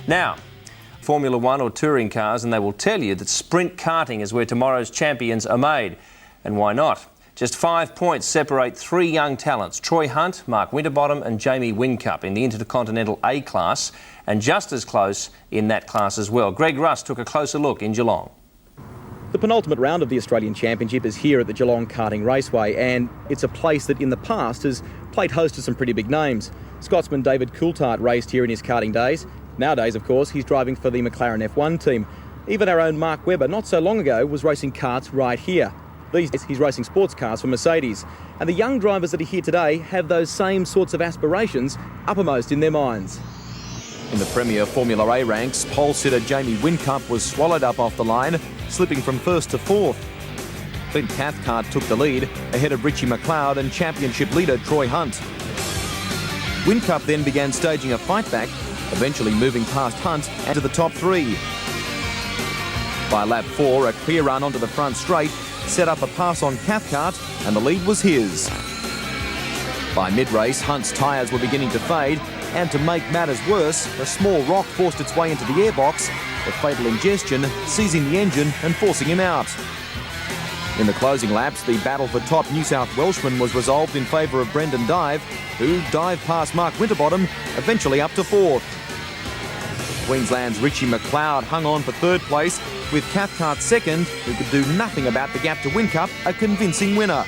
Now, Formula One or touring cars, and they will tell you that sprint karting is where tomorrow's champions are made. And why not? Just 5 points separate three young talents, Troy Hunt, Mark Winterbottom and Jamie Whincup in the Intercontinental A class, and just as close in that class as well. Greg Russ took a closer look in Geelong. The penultimate round of the Australian Championship is here at the Geelong Karting Raceway, and it's a place that in the past has played host to some pretty big names. Scotsman David Coulthard raced here in his karting days. Nowadays, of course, he's driving for the McLaren F1 team. Even our own Mark Webber, not so long ago, was racing karts right here. These days, he's racing sports cars for Mercedes. And the young drivers that are here today have those same sorts of aspirations uppermost in their minds. In the Premier Formula A ranks, pole sitter Jamie Whincup was swallowed up off the line, slipping from first to fourth. Clint Cathcart took the lead, ahead of Richie McLeod and championship leader Troy Hunt. Whincup then began staging a fight back, eventually moving past Hunt and to the top three. By lap 4, a clear run onto the front straight set up a pass on Cathcart, and the lead was his. By mid-race, Hunt's tyres were beginning to fade, and to make matters worse, a small rock forced its way into the airbox, the fatal ingestion seizing the engine and forcing him out. In the closing laps, the battle for top New South Welshman was resolved in favour of Brendan Dive, who dived past Mark Winterbottom, eventually up to fourth. Queensland's Richie McLeod hung on for third place, with Cathcart second, who could do nothing about the gap to Whincup, a convincing winner.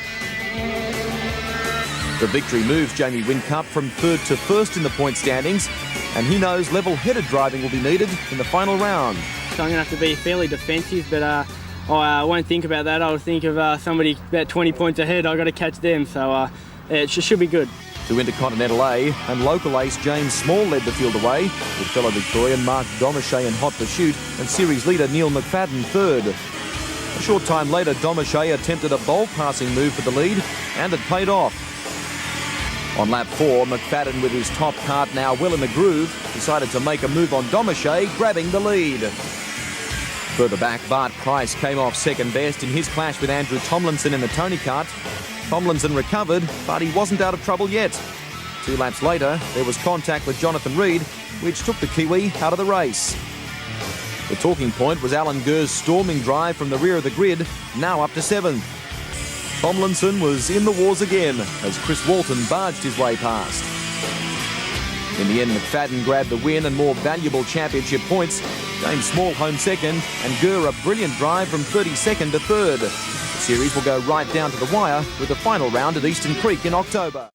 The victory moves Jamie Whincup from third to first in the point standings, and he knows level-headed driving will be needed in the final round. So I'm going to have to be fairly defensive, but I won't think about that. I'll think of somebody about 20 points ahead. I've got to catch them, so it should be good. To Intercontinental A, and local ace James Small led the field away, with fellow Victorian Mark Domachet in hot pursuit and series leader Neil McFadden third. A short time later, Domachet attempted a bold passing move for the lead, and it paid off. On lap 4, McFadden, with his top kart now well in the groove, decided to make a move on Domachet, grabbing the lead. Further back, Bart Price came off second best in his clash with Andrew Tomlinson in the Tony kart. Tomlinson recovered, but he wasn't out of trouble yet. 2 laps later, there was contact with Jonathan Reed, which took the Kiwi out of the race. The talking point was Alan Gurr's storming drive from the rear of the grid, now up to 7th. Tomlinson was in the wars again, as Chris Walton barged his way past. In the end, McFadden grabbed the win and more valuable championship points. James Small home second, and Gurr a brilliant drive from 32nd to 3rd. The series will go right down to the wire with the final round at Eastern Creek in October.